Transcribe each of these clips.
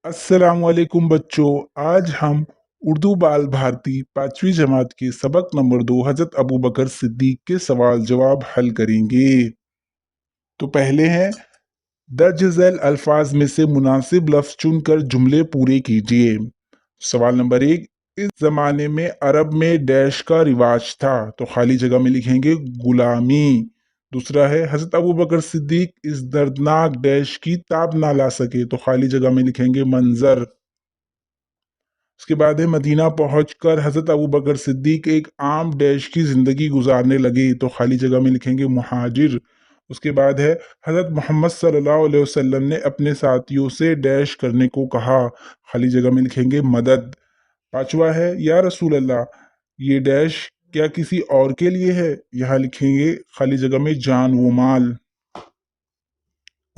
अस्सलाम वालेकुम बच्चों। आज हम उर्दू बाल भारती 5वीं जमात के सबक नंबर 2 हज़रत अबू बकर सिद्दीक के सवाल जवाब हल करेंगे। तो पहले हैं, दर्ज झैल अल्फाज में से मुनासिब लफ्ज चुनकर जुमले पूरे कीजिए। सवाल नंबर 1, इस जमाने में अरब में डैश का रिवाज था, तो खाली जगह में लिखेंगे गुलामी। दूसरा है, हजरत अबू बकर सिद्दीक इस दर्दनाक डैश की ताब ना ला सके, तो खाली जगह में लिखेंगे मंजर। उसके बाद है, मदीना पहुंचकर हजरत अबू बकर सिद्दीक एक आम डैश की जिंदगी गुजारने लगे, तो खाली जगह में लिखेंगे मुहाजिर। उसके बाद है, हजरत मोहम्मद सल्लल्लाहु अलैहि वसल्लम ने अपने साथियों से डैश करने को कहा, खाली जगह में लिखेंगे मदद। पांचवा है, या रसूल अल्लाह, ये डैश क्या किसी और के लिए है, यहाँ लिखेंगे खाली जगह में जान व माल।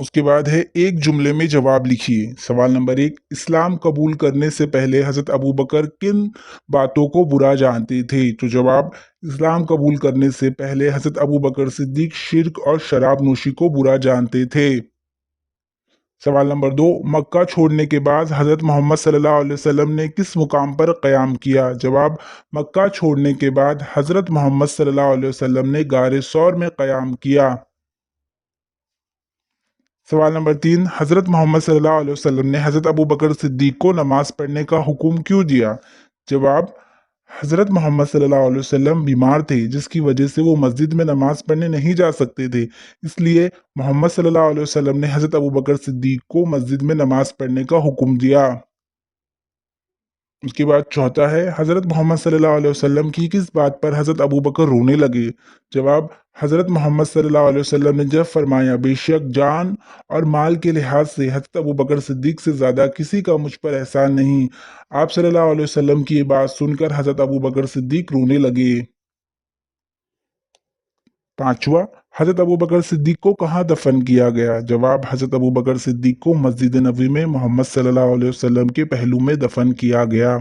उसके बाद है, एक जुमले में जवाब लिखिए। सवाल नंबर 1, इस्लाम कबूल करने से पहले हजरत अबू बकर किन बातों को बुरा जानते थे, तो जवाब, इस्लाम कबूल करने से पहले हजरत अबू बकर सिद्दीक शिर्क और शराब नोशी को बुरा जानते थे। सवाल नंबर 2, मक्का छोड़ने के बाद हजरत मोहम्मद सल्लल्लाहु अलैहि वसल्लम ने किस मुकाम पर क़याम किया, जवाब, मक्का छोड़ने के बाद हजरत मोहम्मद सल्लल्लाहु अलैहि वसल्लम ने गारे सौर में क़याम किया। सवाल नंबर 3, हज़रत मोहम्मद सल्लल्लाहु अलैहि वसल्लम ने हज़रत अबू बकर सिद्दीक को नमाज पढ़ने का हुक्म क्यों दिया, जवाब, हज़रत मोहम्मद सल्लल्लाहु अलैहि वसल्लम बीमार थे, जिसकी वजह से वो मस्जिद में नमाज पढ़ने नहीं जा सकते थे। इसलिए मोहम्मद सल्लल्लाहु अलैहि वसल्लम ने हज़रत अबू बकर सिद्दीक को मस्जिद में नमाज पढ़ने का हुक्म दिया। उसके बाद चौथा है, हज़रत मोहम्मद सल्लल्लाहु अलैहि वसल्लम की किस बात पर हज़रत अबू बकर रोने लगे, जवाब, हज़रत मोहम्मद सल्लल्लाहु अलैहि वसल्लम ने जब फरमाया, बेशक जान और माल के लिहाज से हज़रत अबू बकर सिद्दीक से ज़्यादा किसी का मुझ पर एहसान नहीं। आप सल्लल्लाहु अलैहि वसल्लम की ये बात सुनकर हज़रत अबू बकर सिद्दीक रोने लगे। पांचवा, हज़रत अबू बकर सिद्दीक को कहाँ दफन किया गया, जवाब, हज़रत अबू बकर सिद्दीक को मस्जिद नबवी में मोहम्मद सल्लल्लाहु अलैहि वसल्लम के पहलू में दफन किया गया।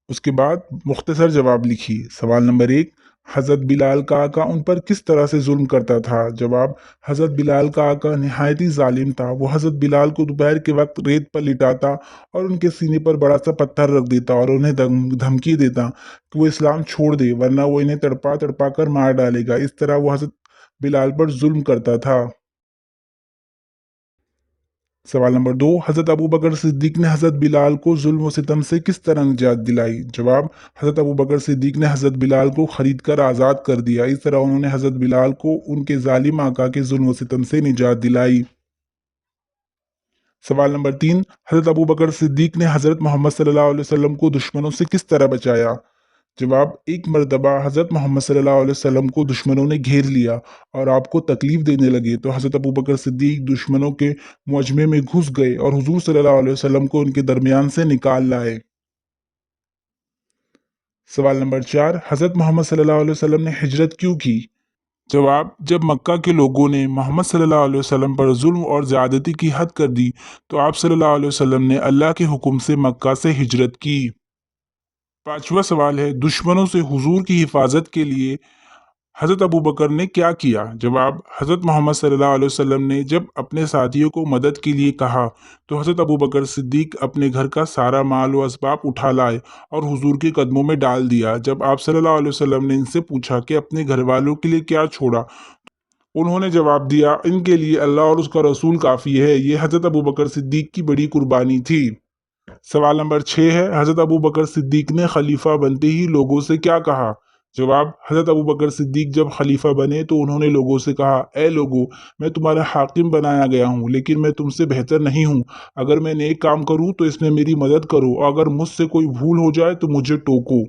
उसके बाद मुख्तसर जवाब लिखिए। सवाल नंबर 1, हज़रत बिलाल का आका उन पर किस तरह से जुल्म करता था, जवाब, हज़रत बिलाल का आका नहायत ही जालिम था। वो हज़रत बिलाल को दोपहर के वक्त रेत पर लिटाता और उनके सीने पर बड़ा सा पत्थर रख देता और उन्हें धमकी देता कि वो इस्लाम छोड़ दे, वरना वो इन्हें तड़पा तड़पा कर मार डालेगा। इस तरह वो हज़रत बिलाल पर जुल्म करता था। सवाल नंबर 2, हज़रत अबू बकर सिद्दीक ने हज़रत बिलाल को जुल्म व सितम से किस तरह निजात दिलाई, जवाब, हज़रत अबू बकर सिद्दीक ने हज़रत बिलाल को खरीद कर आज़ाद कर दिया। इस तरह उन्होंने हज़रत बिलाल को उनके जालिम आका के जुल्म व सितम से निजात दिलाई। सवाल नंबर 3, हज़रत अबू बकर सिद्दीक ने हज़रत मोहम्मद सल्लल्लाहु अलैहि वसल्लम को दुश्मनों से किस तरह बचाया, जवाब, एक मरतबा हज़रत मोहम्मद सल्लल्लाहु अलैहि वसल्लम को दुश्मनों ने घेर लिया और आपको तकलीफ देने लगे, तो हज़रत अबू बकर सिद्दीक दुश्मनों के मुअज्जमे में घुस गए और हुजूर सल्लल्लाहु अलैहि वसल्लम को उनके दरमियान से निकाल लाए। सवाल नंबर 4, हज़रत मोहम्मद सल्लल्लाहु अलैहि वसल्लम ने हिजरत क्यों की, जवाब, जब मक्का के लोगों ने मोहम्मद सल्लल्लाहु अलैहि वसल्लम पर जुल्म और ज़्यादती की हद कर दी, तो आप सल्लल्लाहु अलैहि वसल्लम ने अल्लाह के हुक्म से मक्का से हिजरत की। पांचवा सवाल है, दुश्मनों से हुजूर की हिफाजत के लिए हज़रत अबू बकर ने क्या किया, जवाब, हज़रत मोहम्मद सल्लल्लाहु अलैहि वसल्लम ने जब अपने साथियों को मदद के लिए कहा, तो हज़रत अबू बकर सिद्दीक अपने घर का सारा माल व असबाब उठा लाए और हुजूर के कदमों में डाल दिया। जब आप सल्लल्लाहु अलैहि वसल्लम ने इनसे पूछा कि अपने घर वालों के लिए क्या छोड़ा, उन्होंने जवाब दिया, इनके लिए अल्लाह और उसका रसूल काफ़ी है। ये हज़रत अबू बकर सिद्दीक की बड़ी कुर्बानी थी। सवाल नंबर 6 है, हज़रत अबू बकर सिद्दीक ने खलीफा बनते ही लोगों से क्या कहा, जवाब, हज़रत अबू बकर सिद्दीक जब खलीफा बने तो उन्होंने लोगों से कहा, ए लोगों, मैं तुम्हारा हाकिम बनाया गया हूँ, लेकिन मैं तुमसे बेहतर नहीं हूँ। अगर मैं नेक काम करूँ तो इसमें मेरी मदद करो और अगर मुझसे कोई भूल हो जाए तो मुझे टोको।